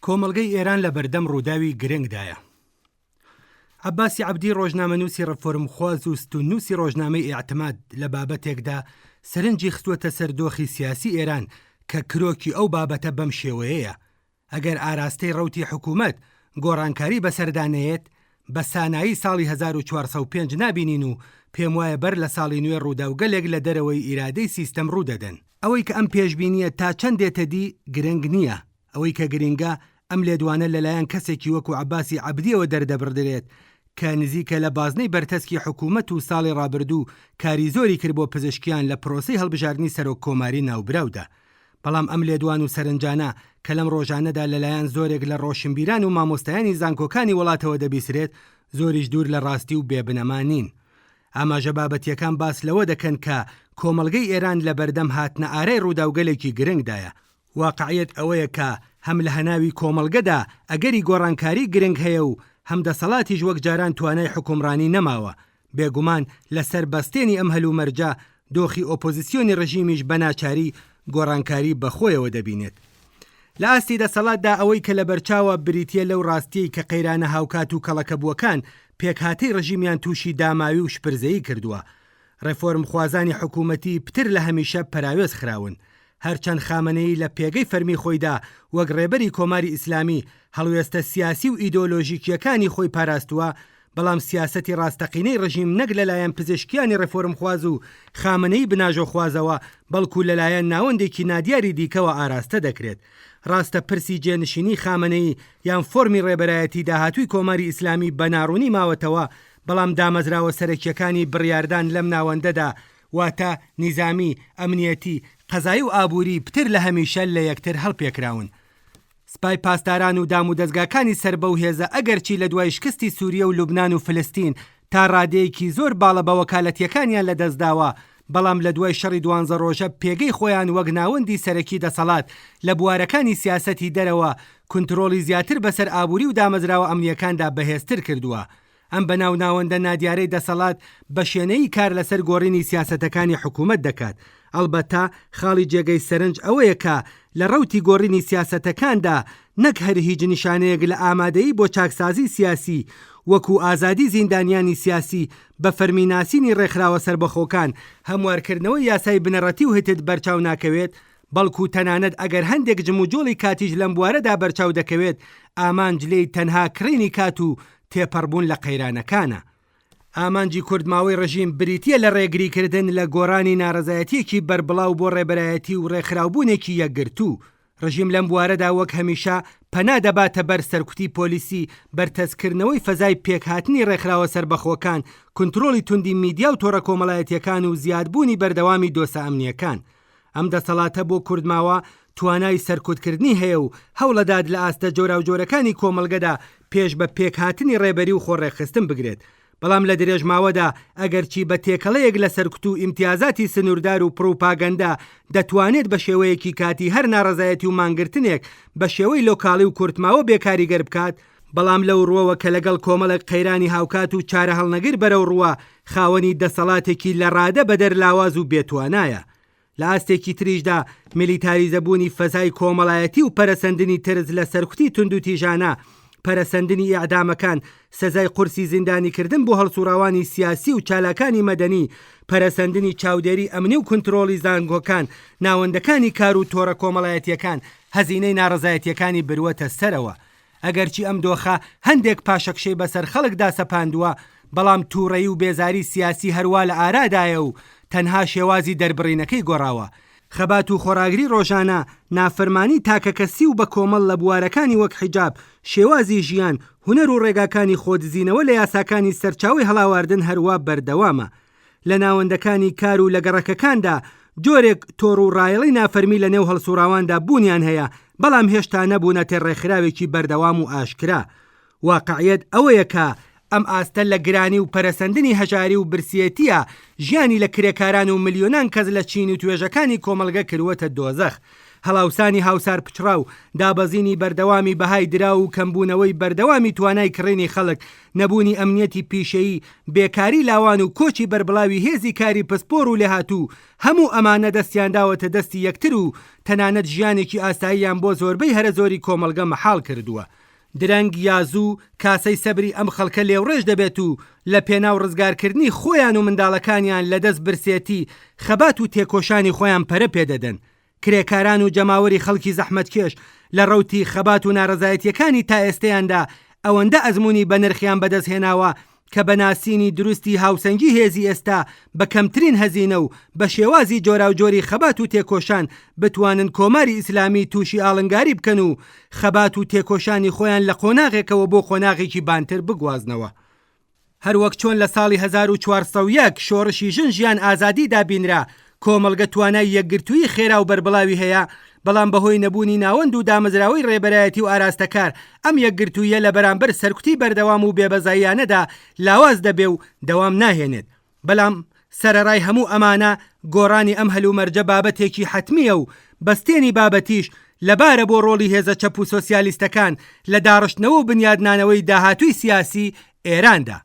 کۆمەڵگەی ئێران لە بەردەم ڕووداوی گرنگدایە. عەباسی عەبدی ڕۆژنامەنووسی ڕەفۆرمخواز و ستونووسی ڕۆژنامەی ئیعتماد لە بابەتێکدا سەرنجی خستووەتە سەر دۆخی سیاسی ئێران کە کرۆکی ئەو بابەتە بەم شێوەیەیە. ئەگەر ئاراستەی ڕەوتی حکوومەت گۆڕانکاری بەسەردانەیەت بە سانایی ساڵی 1405 نابینین و پێم وایە بەر لە ساڵی نوێ ڕووداوگەلێک لە دەرەوەی ئیرادەی سیستەم ڕوودەدەن. ئەوەی کە ئەم پێشبینیە تا چەندێتە دی گرنگ نییە. ئەوەی کە گرنگە ئەم لێدوانە لەلایەن کەسێکی وەکو عەباسی عەبدیەوە دەردەبردرێت کە نزیکە لە بازنەی بەرتەسکی حکوومەت و ساڵی ڕابردوو کاری زۆری کرد بۆ پزیشکیان لە پرۆسەی هەڵبژاردننی سەرۆک کۆماری ناوبراودا. بەڵام ئەم لێدوان و سەرنجانە کە لەم ڕۆژانەدا لەلایەن زۆرێک لە ڕۆشنبیران و مامۆستایانی زانکۆکانی وڵاتەوە دەبیسرێت زۆریش دوور لە ڕاستی و بێبنەمانین. ئاماژە بابەتیەکان باس لەوە دەکەن کە کۆمەڵگەی ئێران لە بەردەم هاتنە ئارەی ڕووداوگەلێکی گرنگدایە. واقعیت ئەوەیە کە هەم لە هەناوی کۆمەڵگەدا ئەگەری گۆڕانکاری گرنگ هەیە و هەم دەسەڵاتیش وەک جاران توانای حکومڕانی نەماوە. بێگومان لەسەر بەستێنی ئەم هەلومەرجە دۆخی ئۆپۆزیسیۆنی ڕژیمیش بەناچاری گۆڕانکاری بەخۆیەوە دەبینێت. لە ئاستی دەسەڵاتدا ئەوەی کە لە بەرچاوە بریتیە لەو ڕاستیەی کە قەیرانە هاوکات و کەڵەکەبووەکان پێکهاتەی ڕژیمیان تووشی داماوی و شپرزەیی کردووە. ڕێفۆرمخوازانی حکوومەتی پتر لە هەمیشە پەراوێز خراون. هەرچەند خامنەیی لە پێگەی فەرمی خۆیدا وەک ڕێبەری کۆماری ئیسلامی هەڵوێستە سیاسی و ئیدۆلۆژیکیەکانی خۆی پاراستووە، بەڵام سیاسەتی ڕاستەقینەی ڕژیم نەک لەلایەن پزیشکیانی ڕێفۆرمخواز و خامنەی بناژۆخوازەوە بەڵکو لەلایەن ناوەندێکی نادیاری دیکەوە ئاراستە دەکرێت. ڕاستە پرسی جێنشینی خامنەی یان فۆرمی ڕێبەرایەتی داهاتووی کۆماری ئیسلامی بەناڕوونی ماوەتەوە، بەڵام دامەزراوە سەرەکیەکانی بڕیاردان لەم ناوەندەدا واتە نیزامی، ئەمنیەتی، قەزایی و ئابووری پتر لە هەمیشە لە یەکتر هەڵپێکراون. سپای پاسداران و دام و دەستگاکانی سەر بەو هێزە ئەگەرچی لە دوای شکستی سووریە و لوبنان و فلستین تا ڕادەیەکی زۆر باڵە بە وەکالەتیەکانیان لە دەستداوە، بەڵام لە دوای شەڕی 12 ڕۆژە پێگەی خۆیان وەک ناوەندی سەرەکی دەسەڵات لە بوارەکانی سیاسەتی دەرەوە کنترۆلی زیاتر بەسەر ئابووری و دامەزراوە ئەمنیەکاندا بەهێزتر کردووە. ئەم بەناو ناوەندە نادیارەی دەسەڵات بە شوێنەی کار لەسەر گۆڕینی سیاسەتەکانی حکوومەت دەکات. ئەڵبەتە خاڵی جێگەی سەرنج ئەوەیە کە لە ڕەوتی گۆڕینی سیاسەتەکاندا نەک هەر هیچ نیشانەیەک لە ئامادەیی بۆ چاکسازی سیاسی وەکو ئازادی زیندانیانی سیاسی بە فەرمیناسینی ڕێکخراوە سربەخۆکان هەموارکردنەوەی یاسای بنەڕەتی و هتت بەرچاو ناکەوێت، بەڵکو تەنانەت ئەگەر هەندێک جموجۆڵی کاتیش لەم بوارەدا بەرچاو دەکەوێت، ئامانجلەی تەنها کڕینی کات و تێپەڕبوون لە قەیرانەکانە. ئامانجی کوردماوەی ڕژیم بریتیە لە ڕێگریکردن لە گۆڕانی ناڕزایەتیەکی بربڵاو بۆ ڕێبەرایەتی و ڕێکخراوبوونێکی یەکگرتوو. ڕژیم لەم بوارەدا وەک هەمیشە پەنا دەباتە بەر سەرکوتی پۆلیسی، بەرتەسکردنەوەی فەزای پێکهاتنی ڕێکخراوە سربەخۆکان، کنترۆلی توندی میدیا و تۆڕە کۆمەڵایەتیەکان و زیادبوونی بەردەوامی دۆسە ئەمنیەکان. ئەم دەسەڵاتە بۆ کوردماوە توانای سەرکوتکردنی هەیە و هەوڵەداد لە ئاستە جۆرا و جۆرەکانی کۆمەڵگەدا پێش بە پێکهاتنی ڕێبەری و خۆڕێخستن بگرێت. بەڵام لە درێژماوەدا ئەگەرچی بە تێکەڵەیەک لە سەرکوت و ئیمتیازاتی سنووردار و پرۆپاگەندا دەتوانێت بە شێوەیەکی کاتی هەر ناڕزایەتی و مانگرتنێک بە شێوەی لۆکاڵی و کورتماوە بێکاریگەر بکات، بەڵام لەو ڕووەوە کە لەگەڵ کۆمەڵێک قەیرانی هاوکات و چارە هەڵنەگر بەرەو ڕووە خاوەنی دەسەڵاتێکی لە ڕادە بەدەر لاواز و بێتوانایە. لە ئاستێکی تریشدا میلیتاریزەبوونی فەزای کۆمەڵایەتی و پەرەسەندنی ترس لە سەرکوتی تونند و تیژانە، پەرەسەندنی ئیعدامەکان، سەزای قورسی زیندانیکردن بۆ هەڵسوراوانی سیاسی و چالاکانی مەدەنی، پەرەسەندنی چاودێری ئەمنی و کنترۆلی زانکۆکان، ناوەندەکانی کار و تۆڕە کۆمەڵایەتیەکان هەزینەی ناڕزایەتیەکانی بروەتە سەرەوە. ئەگەرچی ئەم دۆخە هەندێک پاشەکشەی بەسەر خەڵکدا سەپاندووە، بەڵام تووڕەیی و بێزاری سیاسی هەروە لە ئارادایە و تەنها شێوازی دەربڕینەکەی گۆڕاوە. خەبات و خۆراگری ڕۆژانە، نافەرمانی تاکەکەسی و بە کۆمەڵ لە بوارەکانی وەک حیجاب، شێوازی ژیان، هونەر و ڕێگاکانی خۆدزینەوە لە یاساکانی سەرچاوی هەڵاواردن هەروە بەردەوامە. لە ناوەندەکانی کار و لە گەڕەکەکاندا جۆرێک تۆڕ و ڕایڵی نافەرمی لە نێو هەڵسوراواندا بوونیان هەیە، بەڵام هێشتا نەبوونەتە ڕێکخراوێکی بەردەوام و ئاشکرا. واقعیت ئەوەیە کە ئەم ئاستە لە گرانی و پەرەسەندنی هەژاری و برسیەتیە ژیانی لە کرێکاران و ملیۆنان کەس لە چین و توێژەکانی کۆمەڵگە کردوەتە دۆزەخ. هەڵاوسانی هاوسار پچڕا و دابەزینی بەردەوامی بەهای درا و کەمبوونەوەی بەردەوامی توانای کڕینی خەڵک، نەبوونی ئەمنیەتی پیشەیی، بێکاری لاوان و کۆچی بربڵاوی هێزی کاری پسپۆر و لێهاتوو، هەموو ئەمانە دەستیانداوەتە دەستی یەکتر و تەنانەت ژیانێکی ئاساییان بۆ زۆربەی هەرە زۆری کۆمەڵگە مەحاڵ کردووە. درەنگ یازوو کاسەی سەبری ئەم خەڵکە لێوڕێژ دەبێت و لە پێناو ڕزگارکردنی خۆیان و منداڵەکانیان لەدەست برسێتی خەبات و تێکۆشانی خۆیان پەرە پێدەدەن. کرێکاران و جەماوەری خەڵکی زەحمەتکێش لە ڕەوتی خەبات و ناڕەزایەتیەکانی تا ئێستەیاندا ئەوەندە ئەزمموی بە نرخیان بەدەستهێناوە کە بەناسینی دروستی هاوسەنگی هێزی ئێستا بە کەمترین هەزینە و بە شێوازی جۆراوجۆری خەبات و تێکۆشان بتوانن کۆماری ئیسلامی تووشی ئاڵنگاری بکەن و خەبات و تێکۆشانی خۆیان لە قۆناغێکەوە بۆ قۆناغێکی بانتر بگوازنەوە. هەروەک چۆن لە ساڵی 1401 شۆڕشی ژن ئازادی دابینرا، کۆمەڵگە توانای یەکگرتووی خێرا و بەربڵاوی هەیە، بەڵام بەهۆی نەبوونی ناوەند و دامەزراوەی ڕێبەرایەتی و ئاراستەکار ئەم یەکگرتوویە لە بەرامبەر سەرکوتی بەردەوام و بێبەزاییانەدا لاواز دەبێ و دەوام ناهێنێت. بەڵام سەرەڕای هەموو ئەمانە گۆڕانی ئەم هەلومەرجە بابەتێکی حتمیە و بەستێنی بابەتیش لەبارە بۆ ڕۆڵی هێزە چەپ و سۆسیالیستەکان لە داڕشتنەوە و بنیادنانەوەی داهاتووی سیاسی ئێراندا.